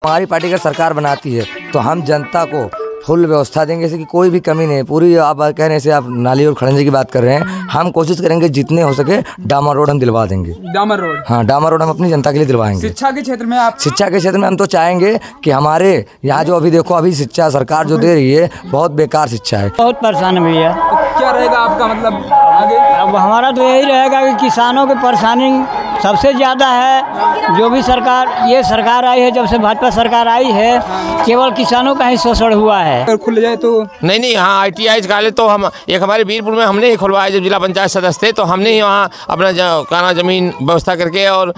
हमारी पार्टी का सरकार बनाती है तो हम जनता को फुल व्यवस्था देंगे, जैसे कि कोई भी कमी नहीं पूरी। आप कह रहे हैं से आप नाली और खड़ंजे की बात कर रहे हैं, हम कोशिश करेंगे जितने हो सके डामर रोड हम दिलवा देंगे। डामर रोड? हाँ, डामर रोड हम अपनी जनता के लिए दिलवाएंगे। शिक्षा के क्षेत्र में शिक्षा के क्षेत्र में हम तो चाहेंगे कि हमारे यहाँ जो अभी देखो अभी शिक्षा सरकार जो दे रही है बहुत बेकार शिक्षा है, बहुत परेशान है भैया। तो क्या रहेगा आपका मतलब आगे? अब हमारा तो यही रहेगा कि किसानों की परेशानी सबसे ज़्यादा है। जो भी सरकार ये सरकार आई है, जब से भाजपा सरकार आई है, केवल किसानों का ही शोषण हुआ है। अगर खुल जाए तो नहीं, हाँ ITI कॉलेज तो हम एक हमारे वीरपुर में हमने ही खुलवाया। जब जिला पंचायत सदस्य थे तो हमने ही वहाँ अपना ज़मीन व्यवस्था करके और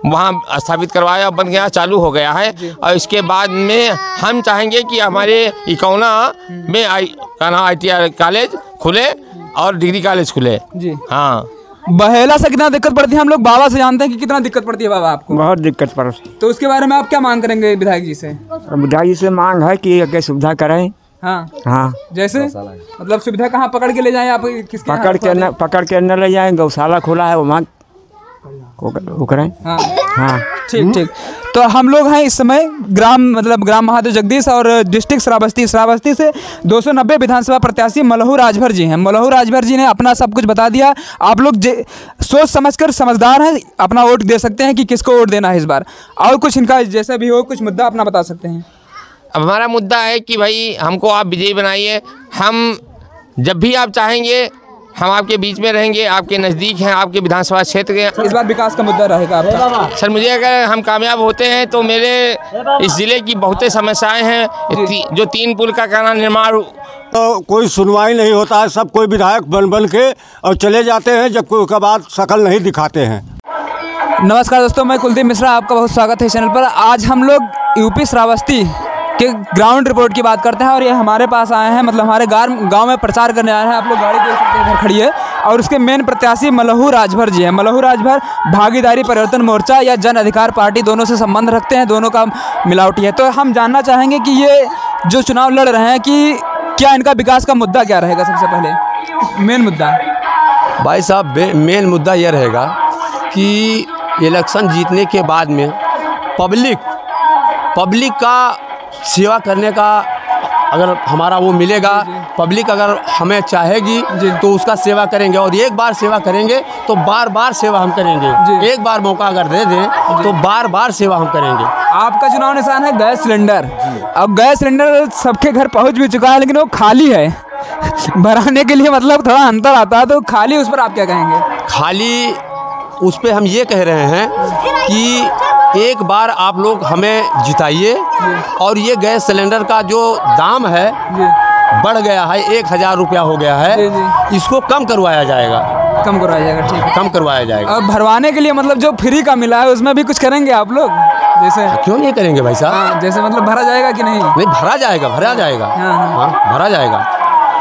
वहाँ स्थापित करवाया, बन गया, चालू हो गया है। और इसके बाद में हम चाहेंगे कि हमारे इकौना में ITI कॉलेज खुले और डिग्री कॉलेज खुले जी। हाँ, बहेला से कितना दिक्कत पड़ती है? हम लोग बाबा से जानते हैं कि कितना दिक्कत पड़ती है बाबा आपको। बहुत दिक्कत पड़ती। तो उसके बारे में आप क्या मांग करेंगे विधायक जी से? विधायक जी से मांग है कि ये सुविधा करें। हाँ, जैसे मतलब सुविधा कहाँ पकड़ के ले जाएं आप? किसके पकड़ के न ले जाएं। गौशाला खोला है वहाँ वो करें। हाँ, ठीक। तो हम लोग हैं इस समय ग्राम महादेव जगदीश और डिस्ट्रिक्ट श्रावस्ती से 290 विधानसभा प्रत्याशी मलहू राजभर जी हैं। मलहू राजभर जी ने अपना सब कुछ बता दिया। आप लोग सोच समझकर समझदार हैं, अपना वोट दे सकते हैं कि किसको वोट देना है इस बार। और कुछ इनका जैसा भी हो कुछ मुद्दा अपना बता सकते हैं। अब हमारा मुद्दा है कि भाई हमको आप विजयी बनाइए। हम जब भी आप चाहेंगे हम आपके बीच में रहेंगे, आपके नज़दीक हैं, आपके विधानसभा क्षेत्र के। इस बार विकास का मुद्दा रहेगा आपका? सर मुझे अगर हम कामयाब होते हैं तो मेरे इस ज़िले की बहुत समस्याएं हैं। जो 3 पुल का निर्माण तो कोई सुनवाई नहीं होता है, सब कोई विधायक बन के और चले जाते हैं, जब कोई उसके बाद शकल नहीं दिखाते हैं। नमस्कार दोस्तों, मैं कुलदीप मिश्रा, आपका बहुत स्वागत है चैनल पर। आज हम लोग यूपी श्रावस्ती के ग्राउंड रिपोर्ट की बात करते हैं और ये हमारे पास आए हैं, मतलब हमारे गांव में प्रचार करने आए हैं। आप लोग गाड़ी देख सकते हैं, इधर खड़ी है। और उसके मेन प्रत्याशी मलहू राजभर जी हैं। मलहू राजभर भागीदारी परिवर्तन मोर्चा या जन अधिकार पार्टी दोनों से संबंध रखते हैं, दोनों का मिलावटी है। तो हम जानना चाहेंगे कि ये जो चुनाव लड़ रहे हैं कि क्या इनका विकास का मुद्दा क्या रहेगा? सबसे पहले मेन मुद्दा भाई साहब, मेन मुद्दा यह रहेगा कि इलेक्शन जीतने के बाद में पब्लिक का सेवा करने का अगर हमारा वो मिलेगा, पब्लिक अगर हमें चाहेगी तो उसका सेवा करेंगे। और एक बार सेवा करेंगे तो बार बार सेवा हम करेंगे। एक बार मौका अगर दे दें तो बार बार सेवा हम करेंगे। आपका चुनाव निशान है गैस सिलेंडर। अब गैस सिलेंडर सबके घर पहुंच भी चुका है, लेकिन वो खाली है। भराने के लिए मतलब थोड़ा अंतर आता है, तो खाली उस पर आप क्या कहेंगे? खाली उस पर हम ये कह रहे हैं कि एक बार आप लोग हमें जिताइए और ये गैस सिलेंडर का जो दाम है बढ़ गया है, 1000 रुपया हो गया है, इसको कम करवाया जाएगा। ठीक है, कम करवाया जाएगा। अब भरवाने के लिए मतलब जो फ्री का मिला है उसमें भी कुछ करेंगे आप लोग? जैसे क्यों नहीं करेंगे भाई साहब? जैसे मतलब भरा जाएगा कि नहीं? नहीं, भरा जाएगा। भरा जाएगा।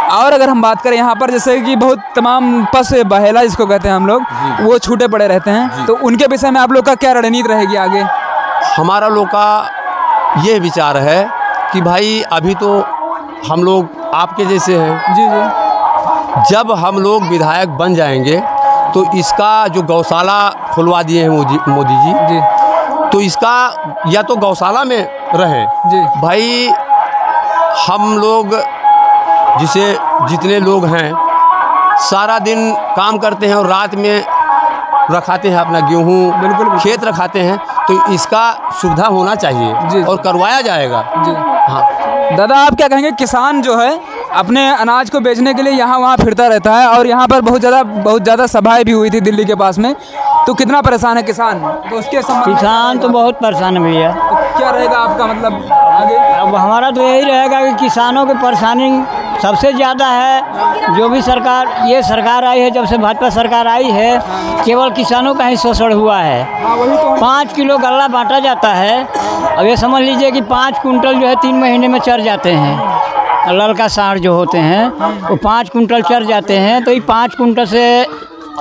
और अगर हम बात करें यहाँ पर, जैसे कि बहुत तमाम पस बहेला जिसको कहते हैं हम लोग, वो छूटे पड़े रहते हैं, तो उनके विषय में आप लोग का क्या रणनीति रहेगी आगे? हमारा लोग का ये विचार है कि भाई अभी तो हम लोग आपके जैसे हैं जी। जब हम लोग विधायक बन जाएंगे तो इसका जो गौशाला खुलवा दिए हैं मोदी जी, तो इसका या तो गौशाला में रहे जी। भाई हम लोग जितने लोग हैं सारा दिन काम करते हैं और रात में रखाते हैं अपना गेहूँ, बिल्कुल खेत रखाते हैं, तो इसका सुविधा होना चाहिए जी। और करवाया जाएगा जी। हाँ दादा, आप क्या कहेंगे? किसान जो है अपने अनाज को बेचने के लिए यहाँ वहाँ फिरता रहता है और यहाँ पर बहुत ज़्यादा सभाएं भी हुई थी दिल्ली के पास में, तो कितना परेशान है किसान? तो उसके किसान तो बहुत परेशान है भैया। तो क्या रहेगा आपका मतलब आगे? अब हमारा तो यही रहेगा कि किसानों की परेशानी सबसे ज़्यादा है। जो भी ये सरकार आई है, जब से भाजपा सरकार आई है, केवल किसानों का ही शोषण हुआ है। 5 किलो गल्ला बांटा जाता है। अब ये समझ लीजिए कि 5 कुंटल जो है 3 महीने में चढ़ जाते हैं। ललका साढ़ जो होते हैं वो 5 कुंटल चढ़ जाते हैं। तो ये 5 कुंटल से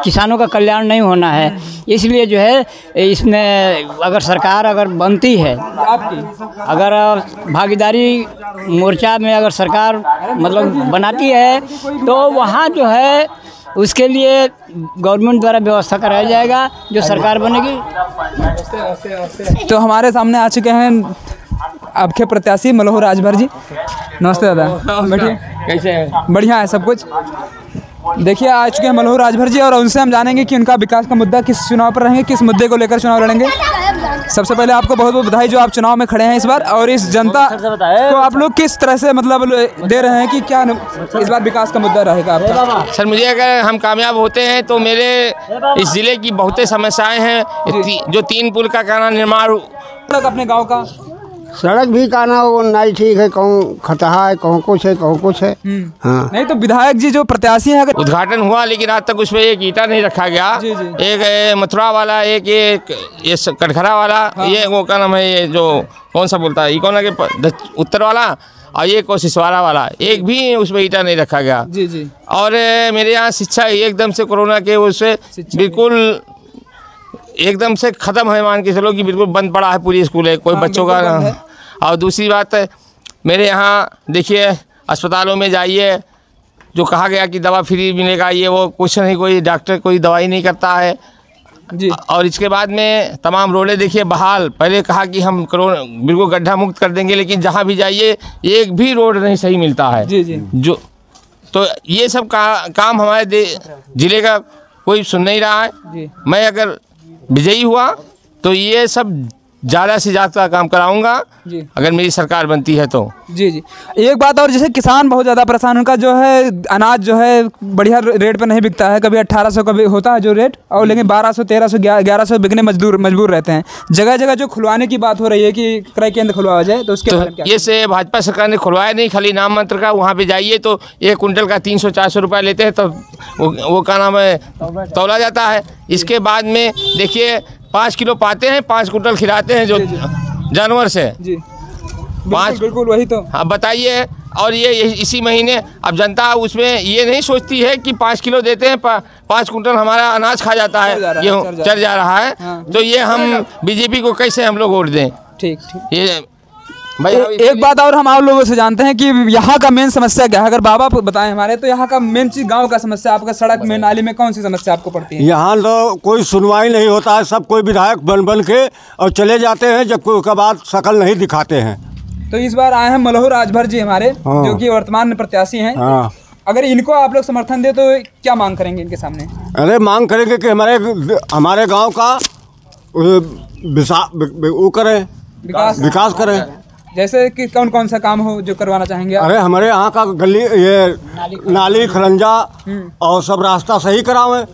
किसानों का कल्याण नहीं होना है। इसलिए जो है इसमें अगर सरकार बनती है, अगर भागीदारी मोर्चा में अगर सरकार मतलब बनाती है, तो वहाँ जो है उसके लिए गवर्नमेंट द्वारा व्यवस्था कराया जाएगा जो सरकार बनेगी। तो हमारे सामने आ चुके हैं आपके प्रत्याशी मल्होर राजभर जी। नमस्ते दादा, बैठिए। कैसे हैं? बढ़िया है सब कुछ। देखिए आ चुके हैं मल्होर राजभर जी और उनसे हम जानेंगे कि उनका विकास का मुद्दा किस चुनाव पर रहेंगे, किस मुद्दे को लेकर चुनाव लड़ेंगे। सबसे पहले आपको बहुत बहुत बधाई जो आप चुनाव में खड़े हैं इस बार, और इस जनता को आप लोग किस तरह से मतलब दे रहे हैं कि क्या इस बार विकास का मुद्दा रहेगा आपका? सर मुझे अगर हम कामयाब होते हैं तो मेरे इस ज़िले की बहुत समस्याएं हैं। जो 3 पुल का कहना निर्माण अपने गाँव का सड़क भी कहना वो नहीं ठीक है, कहूँ खतहा है, कहूँ कुछ है, कहूँ कुछ है। हाँ नहीं तो विधायक जी जो प्रत्याशी हैं अगर उद्घाटन हुआ लेकिन आज तक उसमें एक ईंटा नहीं रखा गया। एक मथुरा वाला, एक ये कटघरा वाला, ये वो क्या नाम है, ये जो कौन सा बोलता है इकोना के उत्तर वाला, और ये कोशिशवाड़ा वाला, एक भी उसमें ईंटा नहीं रखा गया। जी जी। और मेरे यहाँ शिक्षा एकदम से कोरोना के उससे बिल्कुल एकदम से ख़त्म है, मान के चलो कि बिल्कुल बंद पड़ा है पूरी स्कूल है, कोई बच्चों का। और दूसरी बात है मेरे यहाँ देखिए अस्पतालों में जाइए, जो कहा गया कि दवा फ्री मिलेगा, ये वो कुछ नहीं, कोई डॉक्टर कोई दवाई नहीं करता है जी। और इसके बाद में तमाम रोडें देखिए बहाल, पहले कहा कि हम कोरोना बिल्कुल गड्ढा मुक्त कर देंगे, लेकिन जहाँ भी जाइए एक भी रोड नहीं सही मिलता है। जी जी। जो तो ये सब काम हमारे ज़िले का कोई सुन नहीं रहा है जी। मैं अगर विजयी हुआ तो ये सब ज़्यादा से ज़्यादा काम कराऊंगा जी। अगर मेरी सरकार बनती है तो। जी जी। एक बात और, जैसे किसान बहुत ज़्यादा परेशान, उनका जो है अनाज जो है बढ़िया रेट पर नहीं बिकता है, कभी 1800 कभी होता है जो रेट, और लेकिन 1200 1300 1100 बिकने मजबूर रहते हैं। जगह जगह जो खुलवाने की बात हो रही है कि क्रय केंद्र खुलवाया जाए, तो उसके बारे में क्या? ये से भाजपा सरकार ने खुलवाया नहीं, खाली नाम मात्र का। वहाँ पे जाइए तो 1 कुंटल का 300-400 रुपये लेते हैं, तो वो क्या नाम है तौला जाता है। इसके बाद में देखिए 5 किलो पाते हैं, 5 कुंटल खिलाते हैं जो जानवर से। जी 5 बिल्कुल वही तो। हाँ बताइए। और ये इसी महीने अब जनता उसमें ये नहीं सोचती है कि 5 किलो देते हैं, 5 कुंटल हमारा अनाज खा जाता है, ये चल जा रहा है। तो ये हम बीजेपी को कैसे हम लोग वोट दें? ठीक। ये भाई एक बात और हम आप लोगों से जानते हैं कि यहाँ का मेन समस्या क्या है, अगर बाबा बताएं हमारे, तो यहाँ का मेन चीज गांव का समस्या, आपका सड़क में नाली में कौन सी समस्या आपको पड़ती है? यहाँ तो कोई सुनवाई नहीं होता है, सब कोई विधायक बन के और चले जाते हैं, जब कोई का बात शकल नहीं दिखाते हैं। तो इस बार आए हैं मल्होर राजभर जी हमारे, जो कि वर्तमान प्रत्याशी हैं। अगर इनको आप लोग समर्थन दे तो क्या मांग करेंगे इनके सामने? अरे मांग करेंगे कि हमारे गाँव का वो करें, विकास करें। जैसे कि कौन कौन सा काम हो जो करवाना चाहेंगे आप? अरे हमारे यहाँ का गली, ये नाली खरंजा और सब रास्ता सही करावें।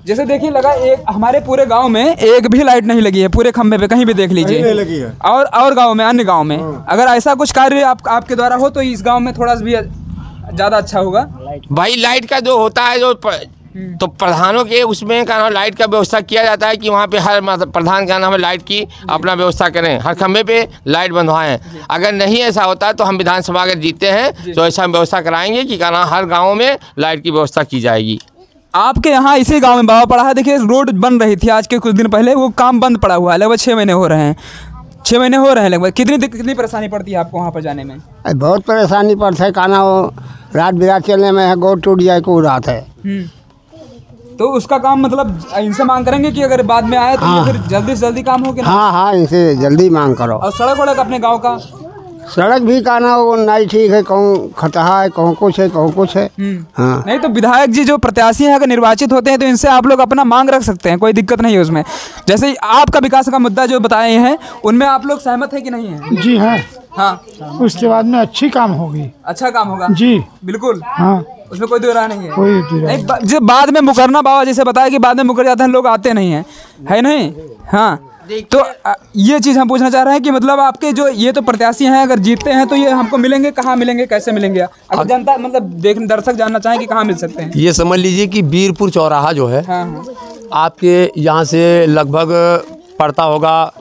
जैसे देखिए लगा एक हमारे पूरे गांव में एक भी लाइट नहीं लगी है, पूरे खंबे पे कहीं भी देख लीजिए नहीं लगी है। और गांव में, अन्य गांव में अगर ऐसा कुछ कार्य आपके द्वारा हो तो इस गांव में थोड़ा सा भी ज़्यादा अच्छा होगा। भाई लाइट का जो होता है, जो तो प्रधानों के उसमें क्या नाम लाइट का व्यवस्था किया जाता है कि वहाँ पे हर प्रधान क्या नाम है लाइट की अपना व्यवस्था करें, हर खंबे पे लाइट बंधवाएं। अगर नहीं ऐसा होता है तो हम विधानसभा अगर जीतते हैं तो ऐसा व्यवस्था कराएंगे कि क्या नाम हर गाँव में लाइट की व्यवस्था की जाएगी। आपके यहाँ इसी गांव में बाबा पड़ा है, देखिए रोड बन रही थी आज के कुछ दिन पहले, वो काम बंद पड़ा हुआ है, लगभग 6 महीने हो रहे हैं। 6 महीने हो रहे हैं लगभग। कितनी परेशानी पड़ती है आपको वहाँ पर जाने में? बहुत परेशानी पड़ता है, खाना वो रात बिरात चलने में है, गोड़ टूट जाए को रात है। तो उसका काम मतलब इनसे मांग करेंगे कि अगर बाद में आए तो ये फिर जल्दी से जल्दी काम हो गया? हाँ इनसे जल्दी मांग करो। और सड़क वड़क अपने गाँव का सड़क भी कहना वो नहीं ठीक है, कहूँ खतहा है, कहूँ कुछ है, कहूँ कुछ है। हाँ नहीं तो विधायक जी जो प्रत्याशी हैं अगर निर्वाचित होते हैं तो इनसे आप लोग अपना मांग रख सकते हैं, कोई दिक्कत नहीं है उसमें। जैसे आपका विकास का मुद्दा जो बताए हैं उनमें आप लोग सहमत है कि नहीं है? जी हाँ। हाँ उसके बाद में अच्छी काम होगी। अच्छा काम होगा जी बिल्कुल। हाँ उसमें कोई दो राय नहीं है। कोई जो बाद में मुकरना, बाबा जैसे बताया कि बाद में मुकर जाते हैं लोग, आते नहीं हैं, है नहीं? हाँ तो ये चीज़ हम पूछना चाह रहे हैं कि मतलब आपके जो ये तो प्रत्याशी हैं, अगर जीतते हैं तो ये हमको मिलेंगे, कहाँ मिलेंगे, कैसे मिलेंगे? अगर जनता मतलब दर्शक जानना चाहें कि कहाँ मिल सकते हैं। ये समझ लीजिए कि बीरपुर चौराहा जो है आपके यहाँ से लगभग पड़ता होगा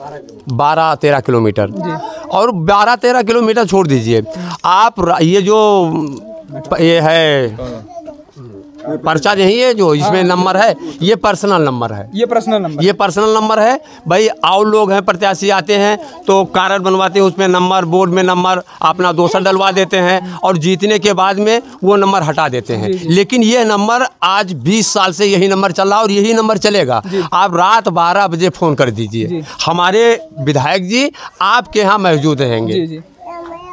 12-13 किलोमीटर, और 12-13 किलोमीटर छोड़ दीजिए आप, ये जो ये है पर्चा नहीं है जो इसमें नंबर है, ये पर्सनल नंबर है, ये पर्सनल नंबर, ये पर्सनल नंबर है भाई। और लोग हैं प्रत्याशी आते हैं तो कार्ड बनवाते हैं, उसमें नंबर, बोर्ड में नंबर अपना दोसर डलवा देते हैं और जीतने के बाद में वो नंबर हटा देते हैं। लेकिन ये नंबर आज 20 साल से यही नंबर चल रहा है और यही नंबर चलेगा। आप रात 12 बजे फ़ोन कर दीजिए, हमारे विधायक जी आपके यहाँ मौजूद रहेंगे।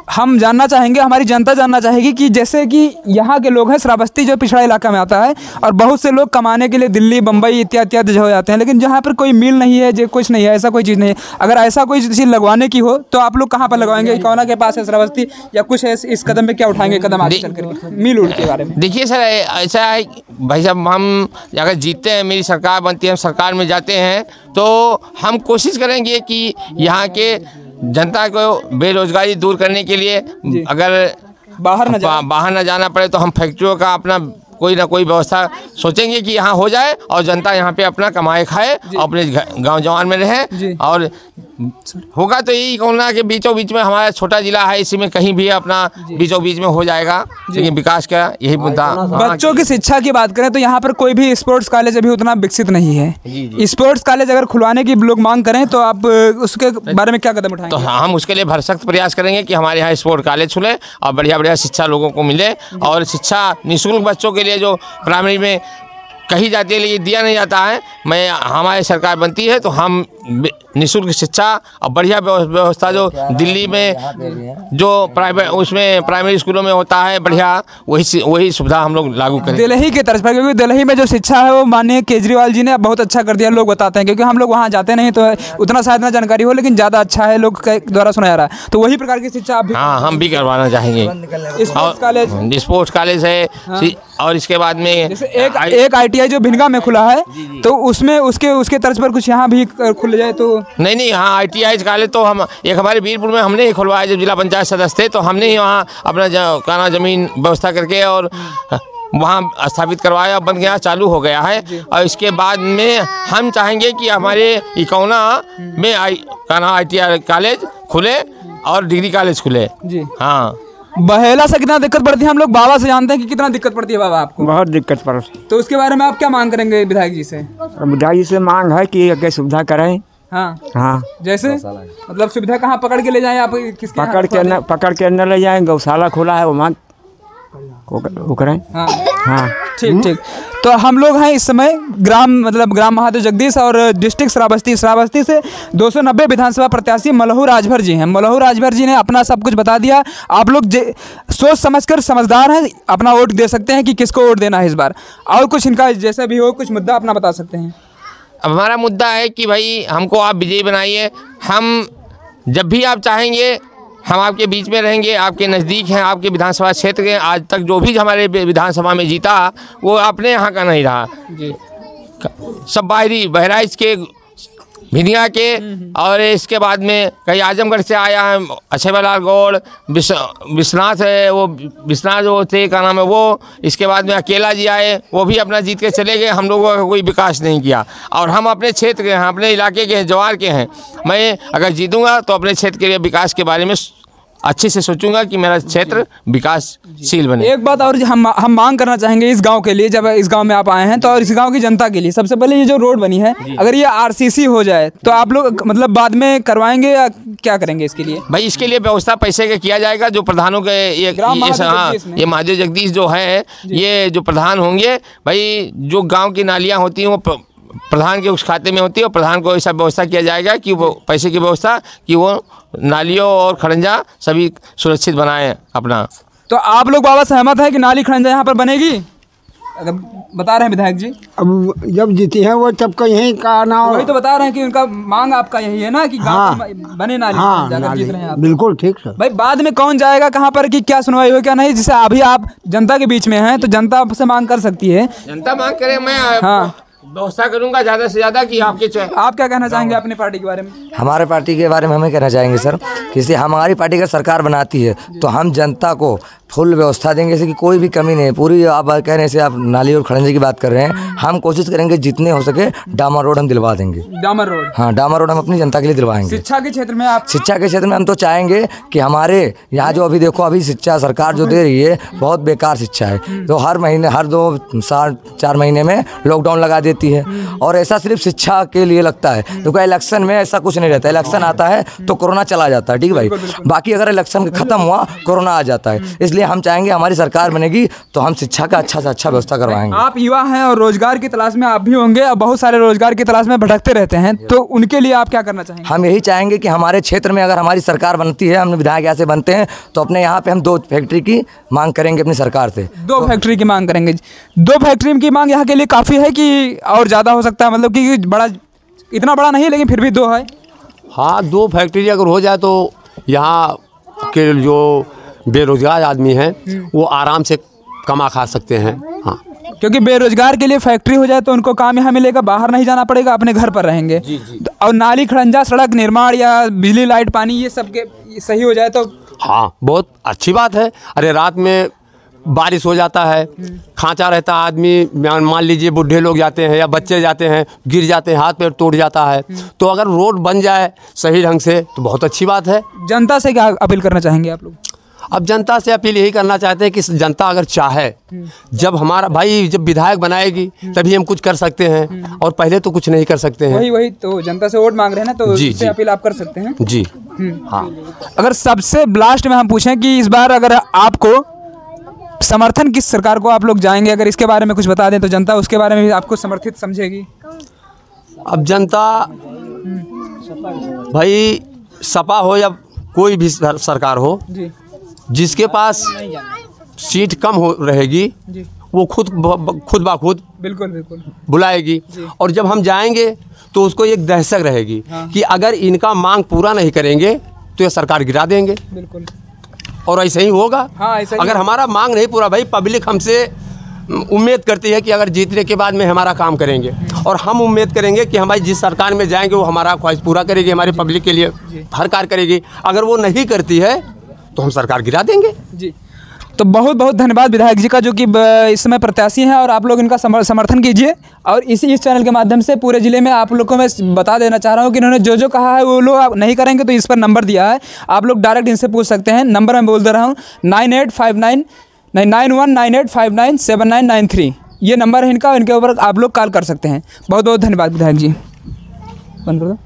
हम जानना चाहेंगे, हमारी जनता जानना चाहेगी कि जैसे कि यहाँ के लोग हैं, श्रावस्ती जो पिछड़ा इलाका में आता है और बहुत से लोग कमाने के लिए दिल्ली, बम्बई इत्यादि हो जाते हैं, लेकिन जहाँ पर कोई मिल नहीं है, जो कुछ नहीं है, ऐसा कोई चीज़ नहीं है। अगर ऐसा कोई चीज़ लगवाने की हो तो आप लोग कहाँ पर लगवाएंगे? इकोना के पास है श्रावस्ती, या कुछ है इस कदम पे क्या उठाएंगे कदम आगे चल कर मिल उड़ के बारे में? देखिए सर, ऐसा है भाई साहब, हम अगर जीतते हैं, मेरी सरकार बनती है, हम सरकार में जाते हैं तो हम कोशिश करेंगे कि यहाँ के जनता को बेरोजगारी दूर करने के लिए अगर बाहर न जाना पड़े तो हम फैक्ट्रियों का अपना कोई ना कोई व्यवस्था सोचेंगे कि यहाँ हो जाए और जनता यहाँ पे अपना कमाए खाए और अपने गांव जवान में रहे। और होगा तो यही इकोना के बीचों बीच में, हमारा छोटा जिला है, इसी में कहीं भी अपना बीचों बीच में हो जाएगा, लेकिन विकास का यही मुद्दा। बच्चों की शिक्षा की बात करें तो यहाँ पर कोई भी स्पोर्ट्स कॉलेज अभी उतना विकसित नहीं है। स्पोर्ट्स कॉलेज अगर खुलवाने की लोग मांग करें तो आप उसके बारे में क्या कदम उठाएंगे? तो हम उसके लिए भरसख्त प्रयास करेंगे कि हमारे यहाँ स्पोर्ट्स कॉलेज खुले और बढ़िया बढ़िया शिक्षा लोगों को मिले, और शिक्षा निःशुल्क बच्चों के लिए जो प्राइमरी में कही जाती है लेकिन दिया नहीं जाता है। हमारी सरकार बनती है तो हम निःशुल्क शिक्षा और बढ़िया व्यवस्था जो दिल्ली में जो प्राइवेट उसमें प्राइमरी स्कूलों में होता है बढ़िया, वही सुविधा हम लोग लागू करें दिल्ली की तरफ पर, क्योंकि दिल्ली में जो शिक्षा है वो माननीय केजरीवाल जी ने बहुत अच्छा कर दिया, लोग बताते हैं, क्योंकि हम लोग वहाँ जाते नहीं तो उतना शायद ना जानकारी हो, लेकिन ज़्यादा अच्छा है, लोग के द्वारा सुना जा रहा है। तो वही प्रकार की शिक्षा आप हाँ हम भी करवाना चाहेंगे। स्पोर्ट्स कॉलेज है और इसके बाद में जैसे एक ITI जो भिनगा में खुला है तो उसमें उसके तर्ज पर कुछ यहाँ भी खुल जाए तो नहीं हाँ ITI कॉलेज तो हम एक हमारे वीरपुर में हमने ही खुलवाया, जब जिला पंचायत सदस्य थे तो हमने ही वहाँ अपना जमीन व्यवस्था करके और वहाँ स्थापित करवाया, बन गया, चालू हो गया है। और इसके बाद में हम चाहेंगे कि हमारे इकोना में ITI कॉलेज खुले और डिग्री कॉलेज खुले जी। हाँ, बहेला से कितना दिक्कत पड़ती है? हम लोग बाबा से जानते हैं कि कितना दिक्कत पड़ती है बाबा आपको? बहुत दिक्कत पड़ती है। तो उसके बारे में आप क्या मांग करेंगे विधायक जी से? विधायक जी से मांग है कि आगे सुविधा करें। हाँ जैसे मतलब सुविधा कहाँ पकड़ के ले जाएं आप? किसके पकड़ के न ले जाएं, गौशाला खोला है वहाँ वो करें। हाँ ठीक। तो हम लोग हैं इस समय ग्राम महादेव जगदीश और डिस्ट्रिक्ट श्रावस्ती से 290 विधानसभा प्रत्याशी मलहू राजभर जी हैं। मलहू राजभर जी ने अपना सब कुछ बता दिया। आप लोग सोच समझकर समझदार हैं, अपना वोट दे सकते हैं कि किसको वोट देना है इस बार। और कुछ इनका जैसा भी हो कुछ मुद्दा अपना बता सकते हैं। अब हमारा मुद्दा है कि भाई हमको आप विजयी बनाइए, हम जब भी आप चाहेंगे हम आपके बीच में रहेंगे, आपके नज़दीक हैं, आपके विधानसभा क्षेत्र के। आज तक जो भी हमारे विधानसभा में जीता वो अपने यहाँ का नहीं रहा जी, सब बाहरी बहराइच के, भिनिया के, और इसके बाद में कहीं आजमगढ़ से आया है अच्छेबलाल गौड़, विश्वनाथ है, वो विश्वनाथ जो थे क्या नाम है वो, इसके बाद में अकेला जी आए, वो भी अपना जीत के चले गए। हम लोगों का कोई विकास नहीं किया और हम अपने क्षेत्र के हैं, अपने इलाके के हैं, जवार के हैं। मैं अगर जीतूंगा तो अपने क्षेत्र के विकास के बारे में अच्छे से सोचूंगा कि मेरा क्षेत्र विकासशील बने। एक बात और हम मांग करना चाहेंगे इस गांव के लिए, जब इस गांव में आप आए हैं तो, और इस गांव की जनता के लिए सबसे पहले ये जो रोड बनी है अगर ये RCC हो जाए तो आप लोग मतलब बाद में करवाएंगे या क्या करेंगे इसके लिए? भाई इसके लिए व्यवस्था पैसे का किया जाएगा। जो प्रधानों के ये महादेव जगदीश जो है, ये जो प्रधान होंगे भाई, जो गाँव की नालियाँ होती हैं वो प्रधान के उस खाते में होती है और प्रधान को ऐसा व्यवस्था किया जाएगा कि वो पैसे की व्यवस्था कि वो नालियों और खड़ंजा सभी सुरक्षित बनाएं अपना। तो आप लोग बाबा सहमत है कि नाली खड़ंजा यहाँ पर बनेगी? अगर बता रहे हैं विधायक जी, अब जब जीती है वो तब कहीं का ना, वही तो बता रहे हैं कि उनका मांग आपका यही है ना कि गाँव बने नाली। नाली जीत रहे हैं आप। बिल्कुल ठीक सर। भाई बाद में कौन जाएगा कहाँ पर कि क्या सुनवाई हो क्या नहीं, जिसे अभी आप जनता के बीच में हैं तो जनता से मांग कर सकती है। जनता मांग करे, मैं व्यवस्था करूंगा ज़्यादा से ज़्यादा कि आपके आप क्या कहना चाहेंगे अपनी पार्टी के बारे में? हमारे पार्टी के बारे में हमें कहना चाहेंगे सर कि हमारी पार्टी का सरकार बनाती है तो हम जनता को फुल व्यवस्था देंगे, जैसे कि कोई भी कमी नहीं है। पूरी आप कह रहे हैं, आप नाली और खड़ंजे की बात कर रहे हैं, हम कोशिश करेंगे जितने हो सके डामर रोड हम दिलवा देंगे। डामर रोड? हाँ, डामर रोड हम अपनी जनता के लिए दिलवाएंगे। शिक्षा के क्षेत्र में आप? शिक्षा के क्षेत्र में हम तो चाहेंगे कि हमारे यहाँ जो अभी देखो, अभी शिक्षा सरकार जो दे रही है बहुत बेकार शिक्षा है। तो हर महीने, हर 2-4 महीने में लॉकडाउन लगा देती है, और ऐसा सिर्फ शिक्षा के लिए लगता है, क्योंकि इलेक्शन में ऐसा कुछ नहीं रहता। इलेक्शन आता है तो कोरोना चला जाता है, ठीक भाई। बाकी अगर इलेक्शन खत्म हुआ, कोरोना आ जाता है। इसलिए हम चाहेंगे हमारी सरकार बनेगी तो हम शिक्षा का अच्छा से अच्छा व्यवस्था करवाएंगे। आप युवा हैं और रोजगार की तलाश में आप भी होंगे, और बहुत सारे रोजगार की तलाश में भटकते रहते हैं, तो उनके लिए आप क्या करना चाहेंगे? हम यही चाहेंगे कि हमारे क्षेत्र में अगर हमारी सरकार बनती है, हम विधायक ऐसे बनते हैं, तो अपने यहाँ पे हम 2 फैक्ट्री की मांग करेंगे अपनी सरकार से। 2 फैक्ट्री की मांग करेंगे? 2 फैक्ट्री की मांग यहाँ के लिए काफ़ी है कि और ज़्यादा हो सकता है? मतलब कि बड़ा, इतना बड़ा नहीं लेकिन फिर भी 2 है। हाँ, 2 फैक्ट्री अगर हो जाए तो यहाँ के जो बेरोजगार आदमी हैं वो आराम से कमा खा सकते हैं। हाँ, क्योंकि बेरोजगार के लिए फैक्ट्री हो जाए तो उनको काम यहाँ मिलेगा, बाहर नहीं जाना पड़ेगा, अपने घर पर रहेंगे। जी जी। और नाली खड़ंजा, सड़क निर्माण या बिजली, लाइट, पानी, ये सब के सही हो जाए तो हाँ, बहुत अच्छी बात है। अरे रात में बारिश हो जाता है, खांचा रहता है आदमी, मान लीजिए बूढ़े लोग जाते हैं या बच्चे जाते हैं, गिर जाते हैं, हाथ पैर टूट जाता है, तो अगर रोड बन जाए सही ढंग से तो बहुत अच्छी बात है। जनता से क्या अपील करना चाहेंगे आप लोग? अब जनता से अपील यही करना चाहते हैं कि जनता अगर चाहे, जब हमारा भाई जब विधायक बनाएगी तभी हम कुछ कर सकते हैं, और पहले तो कुछ नहीं कर सकते हैं। वही तो जनता से वोट मांग रहे हैं ना, तो इससे अपील आप कर सकते हैं। जी हाँ। अगर सबसे लास्ट में हम पूछें कि इस बार अगर आपको समर्थन किस सरकार को आप लोग जाएंगे, अगर इसके बारे में कुछ बता दें तो जनता उसके बारे में भी आपको समर्थित समझेगी। अब जनता भाई सपा हो या कोई भी सरकार हो, जिसके पास सीट कम हो रहेगी वो खुद ब खुद बिल्कुल बुलाएगी, और जब हम जाएंगे तो उसको एक दहशत रहेगी कि अगर इनका मांग पूरा नहीं करेंगे तो ये सरकार गिरा देंगे। बिल्कुल, और ऐसा ही होगा। हाँ, ऐसा ही अगर हमारा मांग नहीं पूरा, भाई पब्लिक हमसे उम्मीद करती है कि अगर जीतने के बाद में हमारा काम करेंगे, और हम उम्मीद करेंगे कि हमारी जिस सरकार में जाएंगे वो हमारा ख्वाहिश पूरा करेगी, हमारी पब्लिक के लिए हर कार्य करेगी। अगर वो नहीं करती है तो हम सरकार गिरा देंगे। जी, तो बहुत बहुत धन्यवाद विधायक जी का, जो कि इस समय प्रत्याशी हैं, और आप लोग इनका समर्थन कीजिए। और इस चैनल के माध्यम से पूरे ज़िले में आप लोग को मैं बता देना चाह रहा हूँ कि इन्होंने जो कहा है वो लोग आप नहीं करेंगे तो इस पर नंबर दिया है, आप लोग डायरेक्ट इनसे पूछ सकते हैं। नंबर मैं बोल दे रहा हूँ 91597993, ये नंबर है इनका, इनके ऊपर आप लोग कॉल कर सकते हैं। बहुत बहुत धन्यवाद विधायक जी। बंद कर दो।